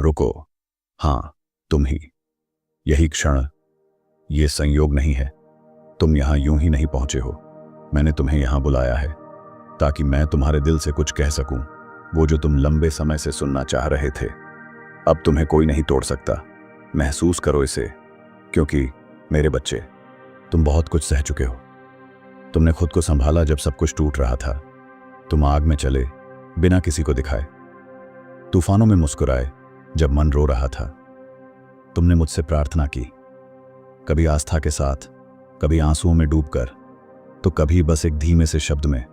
रुको। हाँ, तुम ही। यही क्षण, ये संयोग नहीं है। तुम यहां यूं ही नहीं पहुंचे हो। मैंने तुम्हें यहां बुलाया है ताकि मैं तुम्हारे दिल से कुछ कह सकूं, वो जो तुम लंबे समय से सुनना चाह रहे थे। अब तुम्हें कोई नहीं तोड़ सकता। महसूस करो इसे, क्योंकि मेरे बच्चे, तुम बहुत कुछ सह चुके हो। तुमने खुद को संभाला जब सब कुछ टूट रहा था। तुम आग में चले बिना किसी को दिखाए, तूफानों में मुस्कुराए जब मन रो रहा था। तुमने मुझसे प्रार्थना की, कभी आस्था के साथ, कभी आंसुओं में डूबकर, तो कभी बस एक धीमे से शब्द में,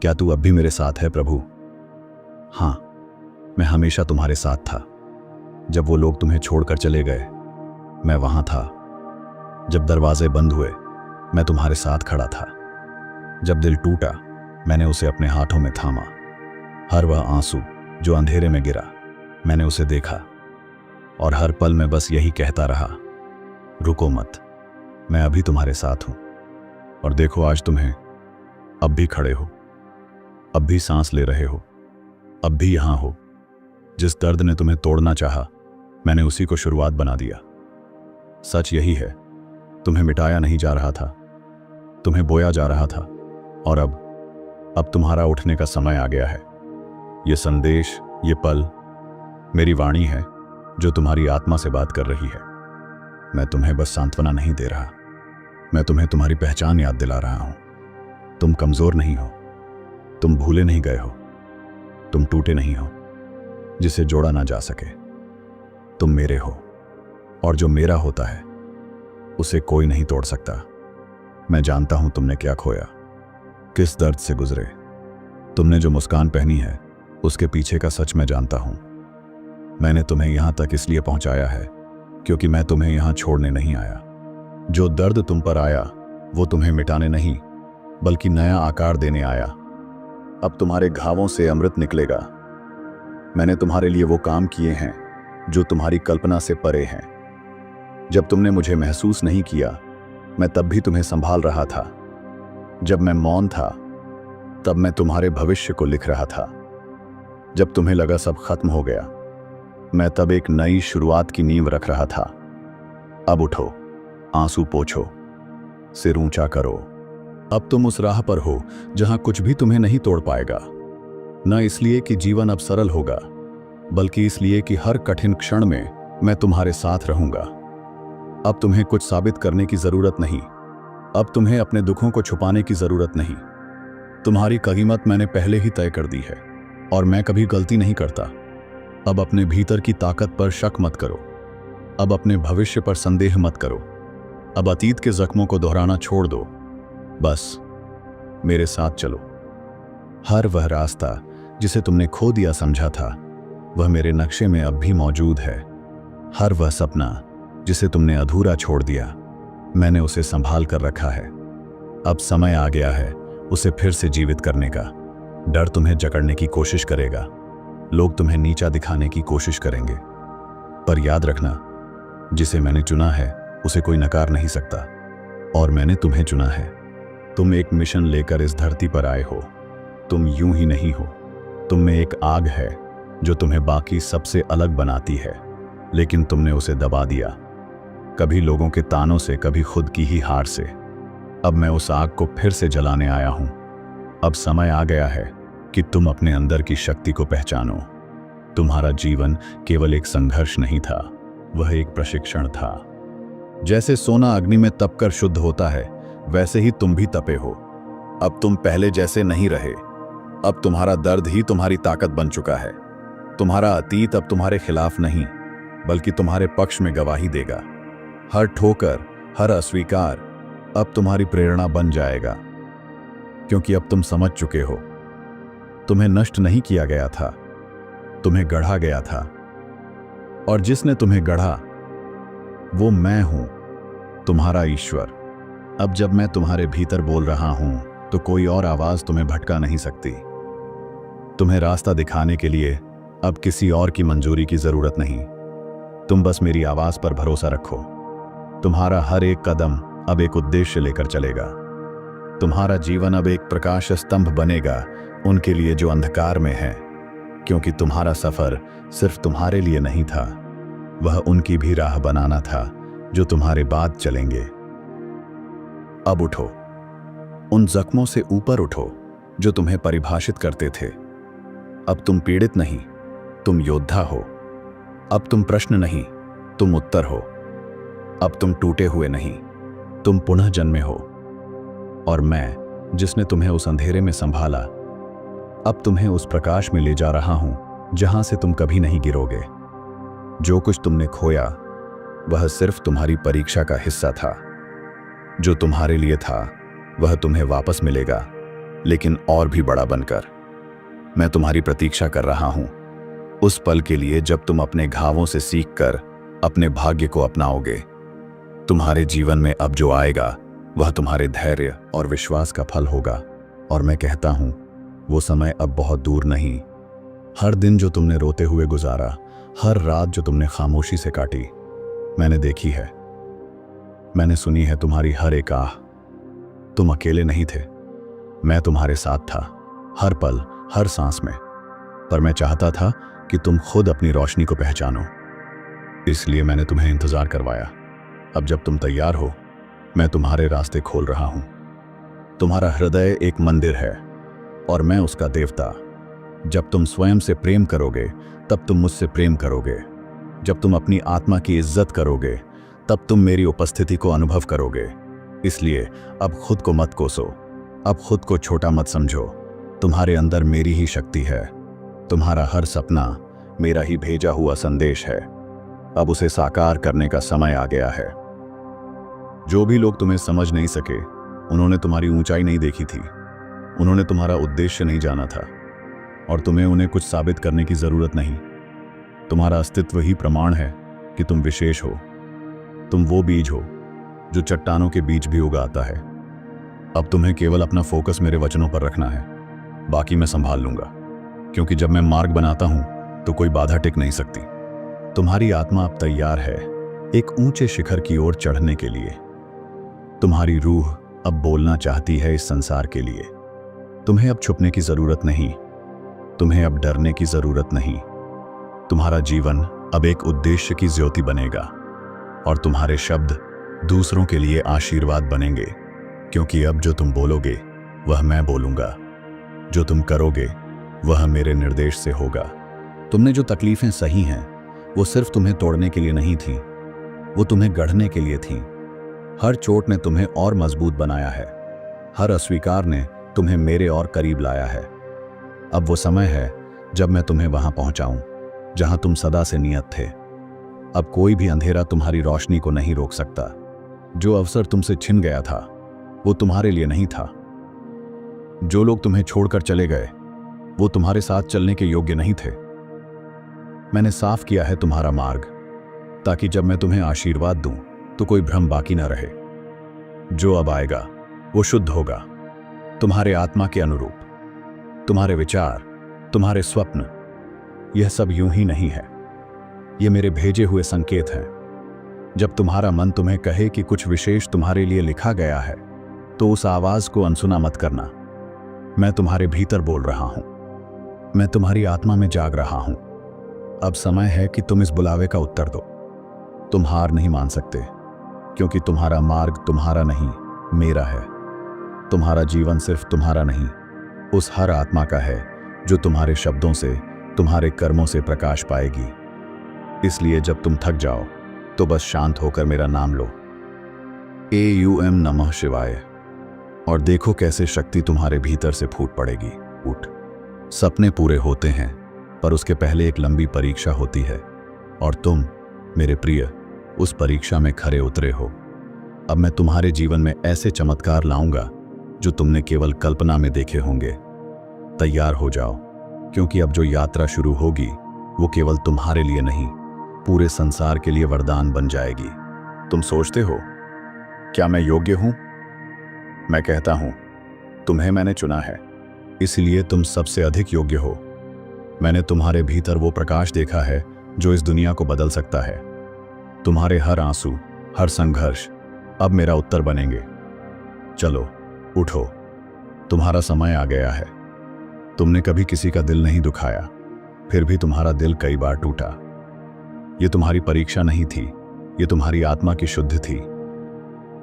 क्या तू अब भी मेरे साथ है प्रभु? हाँ, मैं हमेशा तुम्हारे साथ था। जब वो लोग तुम्हें छोड़कर चले गए, मैं वहां था। जब दरवाजे बंद हुए, मैं तुम्हारे साथ खड़ा था। जब दिल टूटा, मैंने उसे अपने हाथों में थामा। हर वह आंसू जो अंधेरे में गिरा, मैंने उसे देखा, और हर पल में बस यही कहता रहा, रुको मत, मैं अभी तुम्हारे साथ हूं। और देखो, आज तुम्हें अब भी खड़े हो, अब भी सांस ले रहे हो, अब भी यहां हो। जिस दर्द ने तुम्हें तोड़ना चाहा, मैंने उसी को शुरुआत बना दिया। सच यही है, तुम्हें मिटाया नहीं जा रहा था, तुम्हें बोया जा रहा था। और अब तुम्हारा उठने का समय आ गया है। ये संदेश, ये पल, मेरी वाणी है जो तुम्हारी आत्मा से बात कर रही है। मैं तुम्हें बस सांत्वना नहीं दे रहा, मैं तुम्हें तुम्हारी पहचान याद दिला रहा हूं। तुम कमजोर नहीं हो, तुम भूले नहीं गए हो, तुम टूटे नहीं हो जिसे जोड़ा ना जा सके। तुम मेरे हो, और जो मेरा होता है उसे कोई नहीं तोड़ सकता। मैं जानता हूं तुमने क्या खोया, किस दर्द से गुजरे। तुमने जो मुस्कान पहनी है, उसके पीछे का सच मैं जानता हूं। मैंने तुम्हें यहां तक इसलिए पहुंचाया है क्योंकि मैं तुम्हें यहां छोड़ने नहीं आया। जो दर्द तुम पर आया, वो तुम्हें मिटाने नहीं, बल्कि नया आकार देने आया। अब तुम्हारे घावों से अमृत निकलेगा। मैंने तुम्हारे लिए वो काम किए हैं जो तुम्हारी कल्पना से परे हैं। जब तुमने मुझे महसूस नहीं किया, मैं तब भी तुम्हें संभाल रहा था। जब मैं मौन था, तब मैं तुम्हारे भविष्य को लिख रहा था। जब तुम्हें लगा सब खत्म हो गया, मैं तब एक नई शुरुआत की नींव रख रहा था। अब उठो, आंसू पोंछो, सिर ऊंचा करो। अब तुम उस राह पर हो जहां कुछ भी तुम्हें नहीं तोड़ पाएगा। न इसलिए कि जीवन अब सरल होगा, बल्कि इसलिए कि हर कठिन क्षण में मैं तुम्हारे साथ रहूंगा। अब तुम्हें कुछ साबित करने की जरूरत नहीं, अब तुम्हें अपने दुखों को छुपाने की जरूरत नहीं। तुम्हारी कीमत मैंने पहले ही तय कर दी है, और मैं कभी गलती नहीं करता। अब अपने भीतर की ताकत पर शक मत करो, अब अपने भविष्य पर संदेह मत करो, अब अतीत के जख्मों को दोहराना छोड़ दो। बस मेरे साथ चलो। हर वह रास्ता जिसे तुमने खो दिया समझा था, वह मेरे नक्शे में अब भी मौजूद है। हर वह सपना जिसे तुमने अधूरा छोड़ दिया, मैंने उसे संभाल कर रखा है। अब समय आ गया है उसे फिर से जीवित करने का। डर तुम्हें जकड़ने की कोशिश करेगा, लोग तुम्हें नीचा दिखाने की कोशिश करेंगे, पर याद रखना, जिसे मैंने चुना है उसे कोई नकार नहीं सकता, और मैंने तुम्हें चुना है। तुम एक मिशन लेकर इस धरती पर आए हो। तुम यूं ही नहीं हो, तुम में एक आग है जो तुम्हें बाकी सबसे अलग बनाती है, लेकिन तुमने उसे दबा दिया, कभी लोगों के तानों से, कभी खुद की ही हार से। अब मैं उस आग को फिर से जलाने आया हूं। अब समय आ गया है कि तुम अपने अंदर की शक्ति को पहचानो। तुम्हारा जीवन केवल एक संघर्ष नहीं था, वह एक प्रशिक्षण था। जैसे सोना अग्नि में तपकर शुद्ध होता है, वैसे ही तुम भी तपे हो। अब तुम पहले जैसे नहीं रहे। अब तुम्हारा दर्द ही तुम्हारी ताकत बन चुका है। तुम्हारा अतीत अब तुम्हारे खिलाफ नहीं, बल्कि तुम्हारे पक्ष में गवाही देगा। हर ठोकर, हर अस्वीकार अब तुम्हारी प्रेरणा बन जाएगा, क्योंकि अब तुम समझ चुके हो, तुम्हें नष्ट नहीं किया गया था, तुम्हें गढ़ा गया था, और जिसने तुम्हें गढ़ा वो मैं हूं, तुम्हारा ईश्वर। अब जब मैं तुम्हारे भीतर बोल रहा हूं, तो कोई और आवाज तुम्हें भटका नहीं सकती। तुम्हें रास्ता दिखाने के लिए अब किसी और की मंजूरी की जरूरत नहीं। तुम बस मेरी आवाज पर भरोसा रखो। तुम्हारा हर एक कदम अब एक उद्देश्य लेकर चलेगा। तुम्हारा जीवन अब एक प्रकाश स्तंभ बनेगा उनके लिए जो अंधकार में है। क्योंकि तुम्हारा सफर सिर्फ तुम्हारे लिए नहीं था, वह उनकी भी राह बनाना था जो तुम्हारे बाद चलेंगे। अब उठो, उन जख्मों से ऊपर उठो जो तुम्हें परिभाषित करते थे। अब तुम पीड़ित नहीं, तुम योद्धा हो। अब तुम प्रश्न नहीं, तुम उत्तर हो। अब तुम टूटे हुए नहीं, तुम पुनः जन्मे हो। और मैं, जिसने तुम्हें उस अंधेरे में संभाला, अब तुम्हें उस प्रकाश में ले जा रहा हूं जहां से तुम कभी नहीं गिरोगे। जो कुछ तुमने खोया वह सिर्फ तुम्हारी परीक्षा का हिस्सा था। जो तुम्हारे लिए था वह तुम्हें वापस मिलेगा, लेकिन और भी बड़ा बनकर। मैं तुम्हारी प्रतीक्षा कर रहा हूं, उस पल के लिए जब तुम अपने घावों से सीखकर अपने भाग्य को अपनाओगे। तुम्हारे जीवन में अब जो आएगा वह तुम्हारे धैर्य और विश्वास का फल होगा। और मैं कहता हूं, वो समय अब बहुत दूर नहीं। हर दिन जो तुमने रोते हुए गुजारा, हर रात जो तुमने खामोशी से काटी, मैंने देखी है, मैंने सुनी है तुम्हारी हर एक आह। तुम अकेले नहीं थे, मैं तुम्हारे साथ था, हर पल, हर सांस में। पर मैं चाहता था कि तुम खुद अपनी रोशनी को पहचानो, इसलिए मैंने तुम्हें इंतजार करवाया। अब जब तुम तैयार हो, मैं तुम्हारे रास्ते खोल रहा हूं। तुम्हारा हृदय एक मंदिर है और मैं उसका देवता। जब तुम स्वयं से प्रेम करोगे तब तुम मुझसे प्रेम करोगे। जब तुम अपनी आत्मा की इज्जत करोगे तब तुम मेरी उपस्थिति को अनुभव करोगे। इसलिए अब खुद को मत कोसो, अब खुद को छोटा मत समझो। तुम्हारे अंदर मेरी ही शक्ति है। तुम्हारा हर सपना मेरा ही भेजा हुआ संदेश है। अब उसे साकार करने का समय आ गया है। जो भी लोग तुम्हें समझ नहीं सके, उन्होंने तुम्हारी ऊंचाई नहीं देखी थी, उन्होंने तुम्हारा उद्देश्य नहीं जाना था, और तुम्हें उन्हें कुछ साबित करने की जरूरत नहीं। तुम्हारा अस्तित्व ही प्रमाण है कि तुम विशेष हो। तुम वो बीज हो जो चट्टानों के बीच भी उगाता है। अब तुम्हें केवल अपना फोकस मेरे वचनों पर रखना है, बाकी मैं संभाल लूंगा। क्योंकि जब मैं मार्ग बनाता हूं तो कोई बाधा टिक नहीं सकती। तुम्हारी आत्मा अब तैयार है एक ऊंचे शिखर की ओर चढ़ने के लिए। तुम्हारी रूह अब बोलना चाहती है इस संसार के लिए। तुम्हें अब छुपने की जरूरत नहीं, तुम्हें अब डरने की जरूरत नहीं। तुम्हारा जीवन अब एक उद्देश्य की ज्योति बनेगा और तुम्हारे शब्द दूसरों के लिए आशीर्वाद बनेंगे। क्योंकि अब जो तुम बोलोगे वह मैं बोलूंगा, जो तुम करोगे वह मेरे निर्देश से होगा। तुमने जो तकलीफें सही हैं वो सिर्फ तुम्हें तोड़ने के लिए नहीं थी, वो तुम्हें गढ़ने के लिए थी। हर चोट ने तुम्हें और मजबूत बनाया है, हर अस्वीकार ने तुम्हें मेरे और करीब लाया है। अब वो समय है जब मैं तुम्हें वहां पहुंचाऊं जहां तुम सदा से नियत थे। अब कोई भी अंधेरा तुम्हारी रोशनी को नहीं रोक सकता। जो अवसर तुमसे छिन गया था वो तुम्हारे लिए नहीं था। जो लोग तुम्हें छोड़कर चले गए वो तुम्हारे साथ चलने के योग्य नहीं थे। मैंने साफ किया है तुम्हारा मार्ग, ताकि जब मैं तुम्हें आशीर्वाद दूं तो कोई भ्रम बाकी न रहे। जो अब आएगा वो शुद्ध होगा, तुम्हारे आत्मा के अनुरूप। तुम्हारे विचार, तुम्हारे स्वप्न, यह सब यूं ही नहीं है, ये मेरे भेजे हुए संकेत हैं। जब तुम्हारा मन तुम्हें कहे कि कुछ विशेष तुम्हारे लिए लिखा गया है, तो उस आवाज को अनसुना मत करना। मैं तुम्हारे भीतर बोल रहा हूं, मैं तुम्हारी आत्मा में जाग रहा हूं। अब समय है कि तुम इस बुलावे का उत्तर दो। तुम हार नहीं मान सकते, क्योंकि तुम्हारा मार्ग तुम्हारा नहीं, मेरा है। तुम्हारा जीवन सिर्फ तुम्हारा नहीं, उस हर आत्मा का है जो तुम्हारे शब्दों से, तुम्हारे कर्मों से प्रकाश पाएगी। इसलिए जब तुम थक जाओ तो बस शांत होकर मेरा नाम लो, AUM नमः शिवाय, और देखो कैसे शक्ति तुम्हारे भीतर से फूट पड़ेगी। उठ। सपने पूरे होते हैं, पर उसके पहले एक लंबी परीक्षा होती है, और तुम, मेरे प्रिय, उस परीक्षा में खरे उतरे हो। अब मैं तुम्हारे जीवन में ऐसे चमत्कार लाऊंगा जो तुमने केवल कल्पना में देखे होंगे। तैयार हो जाओ, क्योंकि अब जो यात्रा शुरू होगी वो केवल तुम्हारे लिए नहीं, पूरे संसार के लिए वरदान बन जाएगी। तुम सोचते हो, क्या मैं योग्य हूं? मैं कहता हूं, तुम्हें मैंने चुना है, इसलिए तुम सबसे अधिक योग्य हो। मैंने तुम्हारे भीतर वो प्रकाश देखा है जो इस दुनिया को बदल सकता है। तुम्हारे हर आंसू, हर संघर्ष अब मेरा उत्तर बनेंगे। चलो, उठो, तुम्हारा समय आ गया है। तुमने कभी किसी का दिल नहीं दुखाया, फिर भी तुम्हारा दिल कई बार टूटा। ये तुम्हारी परीक्षा नहीं थी, ये तुम्हारी आत्मा की शुद्धि थी।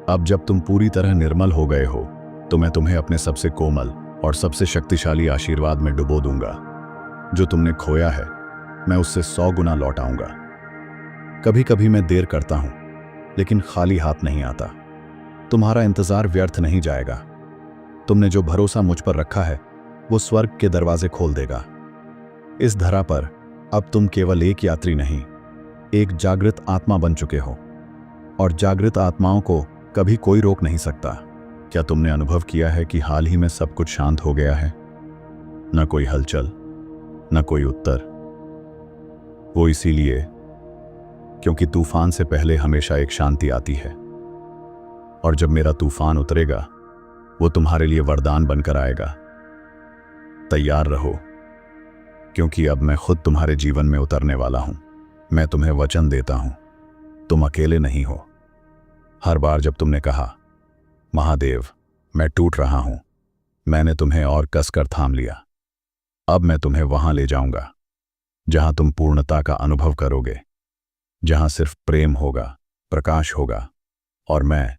अब जब तुम पूरी तरह निर्मल हो गए हो तो मैं तुम्हें अपने सबसे कोमल और सबसे शक्तिशाली आशीर्वाद में डुबो दूंगा। जो तुमने खोया है मैं उससे 100 गुना लौटाऊंगा। कभी कभी मैं देर करता हूं, लेकिन खाली हाथ नहीं आता। तुम्हारा इंतजार व्यर्थ नहीं जाएगा। तुमने जो भरोसा मुझ पर रखा है वो स्वर्ग के दरवाजे खोल देगा। इस धरा पर अब तुम केवल एक यात्री नहीं, एक जागृत आत्मा बन चुके हो, और जागृत आत्माओं को कभी कोई रोक नहीं सकता। क्या तुमने अनुभव किया है कि हाल ही में सब कुछ शांत हो गया है? न कोई हलचल, न कोई उत्तर। वो इसीलिए क्योंकि तूफान से पहले हमेशा एक शांति आती है, और जब मेरा तूफान उतरेगा वो तुम्हारे लिए वरदान बनकर आएगा। तैयार रहो, क्योंकि अब मैं खुद तुम्हारे जीवन में उतरने वाला हूं। मैं तुम्हें वचन देता हूं, तुम अकेले नहीं हो। हर बार जब तुमने कहा महादेव मैं टूट रहा हूं, मैंने तुम्हें और कसकर थाम लिया। अब मैं तुम्हें वहां ले जाऊंगा जहां तुम पूर्णता का अनुभव करोगे, जहां सिर्फ प्रेम होगा, प्रकाश होगा, और मैं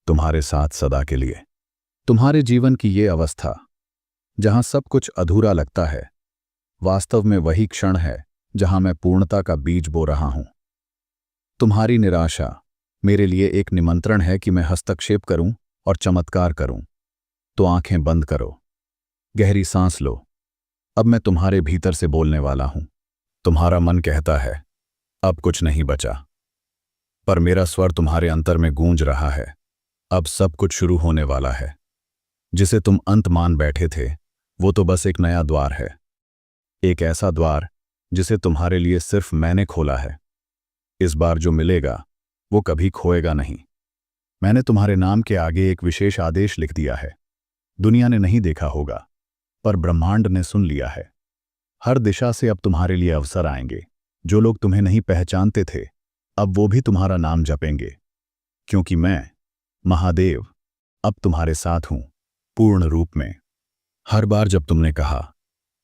तुम्हारे साथ सदा के लिए। तुम्हारे जीवन की ये अवस्था जहां सब कुछ अधूरा लगता है, वास्तव में वही क्षण है जहां मैं पूर्णता का बीज बो रहा हूं। तुम्हारी निराशा मेरे लिए एक निमंत्रण है कि मैं हस्तक्षेप करूं और चमत्कार करूं। तो आंखें बंद करो, गहरी सांस लो। अब मैं तुम्हारे भीतर से बोलने वाला हूं। तुम्हारा मन कहता है अब कुछ नहीं बचा, पर मेरा स्वर तुम्हारे अंतर में गूंज रहा है, अब सब कुछ शुरू होने वाला है। जिसे तुम अंत मान बैठे थे वो तो बस एक नया द्वार है, एक ऐसा द्वार जिसे तुम्हारे लिए सिर्फ मैंने खोला है। इस बार जो मिलेगा वो कभी खोएगा नहीं। मैंने तुम्हारे नाम के आगे एक विशेष आदेश लिख दिया है। दुनिया ने नहीं देखा होगा, पर ब्रह्मांड ने सुन लिया है। हर दिशा से अब तुम्हारे लिए अवसर आएंगे। जो लोग तुम्हें नहीं पहचानते थे अब वो भी तुम्हारा नाम जपेंगे, क्योंकि मैं महादेव अब तुम्हारे साथ हूं, पूर्ण रूप में। हर बार जब तुमने कहा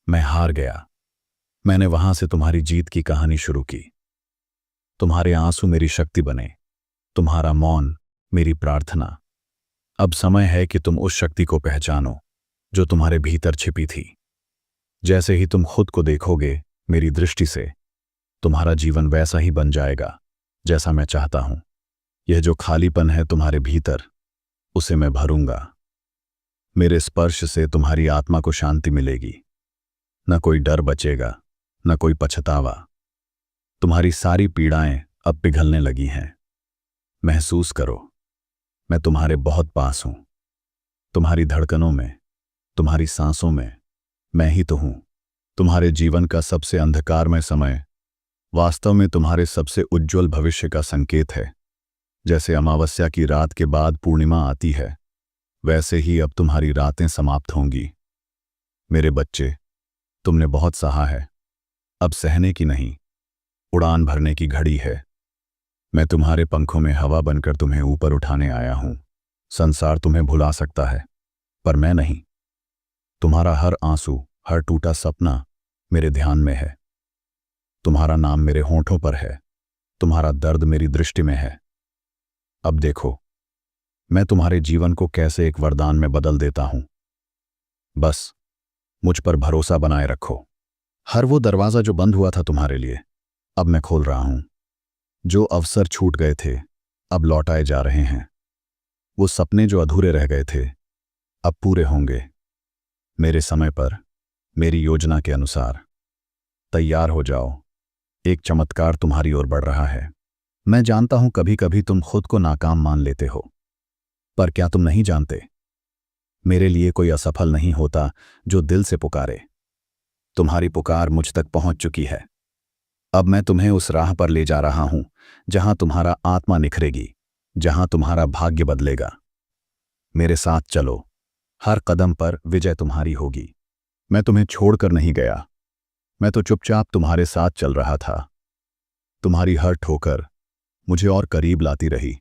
मैं हार गया, मैंने वहां से तुम्हारी जीत की कहानी शुरू की। तुम्हारे आंसू मेरी शक्ति बने, तुम्हारा मौन मेरी प्रार्थना। अब समय है कि तुम उस शक्ति को पहचानो जो तुम्हारे भीतर छिपी थी। जैसे ही तुम खुद को देखोगे मेरी दृष्टि से, तुम्हारा जीवन वैसा ही बन जाएगा जैसा मैं चाहता हूं। यह जो खालीपन है तुम्हारे भीतर, उसे मैं भरूंगा। मेरे स्पर्श से तुम्हारी आत्मा को शांति मिलेगी। न कोई डर बचेगा, न कोई पछतावा। तुम्हारी सारी पीड़ाएं अब पिघलने लगी हैं। महसूस करो, मैं तुम्हारे बहुत पास हूं। तुम्हारी धड़कनों में, तुम्हारी सांसों में मैं ही तो हूं। तुम्हारे जीवन का सबसे अंधकारमय समय वास्तव में तुम्हारे सबसे उज्ज्वल भविष्य का संकेत है। जैसे अमावस्या की रात के बाद पूर्णिमा आती है, वैसे ही अब तुम्हारी रातें समाप्त होंगी। मेरे बच्चे, तुमने बहुत सहा है, अब सहने की नहीं, उड़ान भरने की घड़ी है। मैं तुम्हारे पंखों में हवा बनकर तुम्हें ऊपर उठाने आया हूं। संसार तुम्हें भुला सकता है, पर मैं नहीं। तुम्हारा हर आंसू, हर टूटा सपना मेरे ध्यान में है। तुम्हारा नाम मेरे होंठों पर है, तुम्हारा दर्द मेरी दृष्टि में है। अब देखो, मैं तुम्हारे जीवन को कैसे एक वरदान में बदल देता हूं। बस मुझ पर भरोसा बनाए रखो। हर वो दरवाजा जो बंद हुआ था तुम्हारे लिए, अब मैं खोल रहा हूं। जो अवसर छूट गए थे अब लौटाए जा रहे हैं। वो सपने जो अधूरे रह गए थे अब पूरे होंगे, मेरे समय पर, मेरी योजना के अनुसार। तैयार हो जाओ, एक चमत्कार तुम्हारी ओर बढ़ रहा है। मैं जानता हूं कभी कभी तुम खुद को नाकाम मान लेते हो, पर क्या तुम नहीं जानते, मेरे लिए कोई असफल नहीं होता जो दिल से पुकारे। तुम्हारी पुकार मुझ तक पहुंच चुकी है। अब मैं तुम्हें उस राह पर ले जा रहा हूं जहां तुम्हारा आत्मा निखरेगी, जहां तुम्हारा भाग्य बदलेगा। मेरे साथ चलो, हर कदम पर विजय तुम्हारी होगी। मैं तुम्हें छोड़कर नहीं गया, मैं तो चुपचाप तुम्हारे साथ चल रहा था। तुम्हारी हर ठोकर मुझे और करीब लाती रही।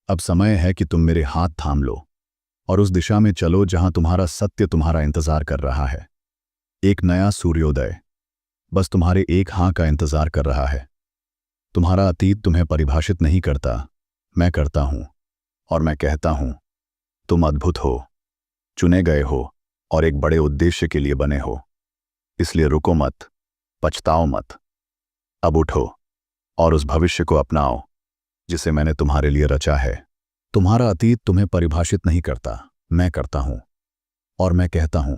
अब समय है कि तुम मेरे हाथ थाम लो और उस दिशा में चलो जहां तुम्हारा सत्य तुम्हारा इंतजार कर रहा है। एक नया सूर्योदय, बस तुम्हारे एक हाँ का इंतजार कर रहा है। तुम्हारा अतीत तुम्हें परिभाषित नहीं करता, मैं करता हूं। और मैं कहता हूं, तुम अद्भुत हो, चुने गए हो और एक बड़े उद्देश्य के लिए बने हो। इसलिए रुको मत, पछताओ मत। अब उठो और उस भविष्य को अपनाओ जिसे मैंने तुम्हारे लिए रचा है। तुम्हारा अतीत तुम्हें परिभाषित नहीं करता, मैं करता हूं। और मैं कहता हूं,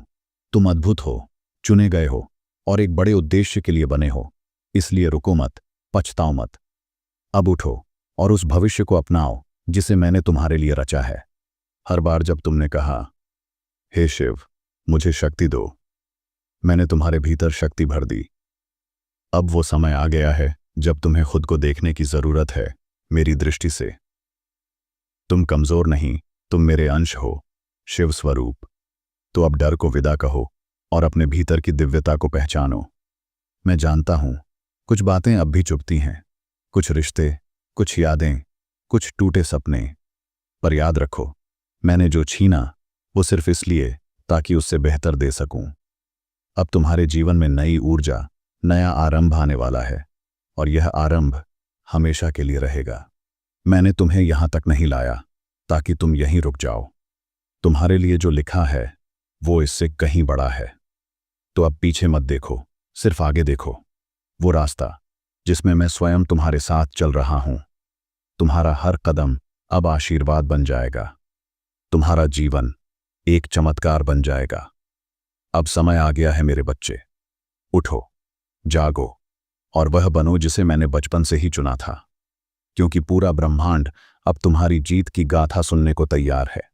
तुम अद्भुत हो, चुने गए हो और एक बड़े उद्देश्य के लिए बने हो। इसलिए रुको मत, पछताओ मत। अब उठो और उस भविष्य को अपनाओ जिसे मैंने तुम्हारे लिए रचा है। हर बार जब तुमने कहा, हे शिव, मुझे शक्ति दो, मैंने तुम्हारे भीतर शक्ति भर दी। अब वो समय आ गया है जब तुम्हें खुद को देखने की जरूरत है मेरी दृष्टि से। तुम कमजोर नहीं, तुम मेरे अंश हो, शिव स्वरूप। तो अब डर को विदा कहो और अपने भीतर की दिव्यता को पहचानो। मैं जानता हूं, कुछ बातें अब भी चुभती हैं, कुछ रिश्ते, कुछ यादें, कुछ टूटे सपने। पर याद रखो, मैंने जो छीना वो सिर्फ इसलिए ताकि उससे बेहतर दे सकूं। अब तुम्हारे जीवन में नई ऊर्जा, नया आरंभ आने वाला है और यह आरंभ हमेशा के लिए रहेगा। मैंने तुम्हें यहां तक नहीं लाया ताकि तुम यहीं रुक जाओ। तुम्हारे लिए जो लिखा है वो इससे कहीं बड़ा है। तो अब पीछे मत देखो, सिर्फ आगे देखो, वो रास्ता जिसमें मैं स्वयं तुम्हारे साथ चल रहा हूं। तुम्हारा हर कदम अब आशीर्वाद बन जाएगा। तुम्हारा जीवन एक चमत्कार बन जाएगा। अब समय आ गया है मेरे बच्चे, उठो, जागो और वह बनो जिसे मैंने बचपन से ही चुना था। क्योंकि पूरा ब्रह्मांड अब तुम्हारी जीत की गाथा सुनने को तैयार है।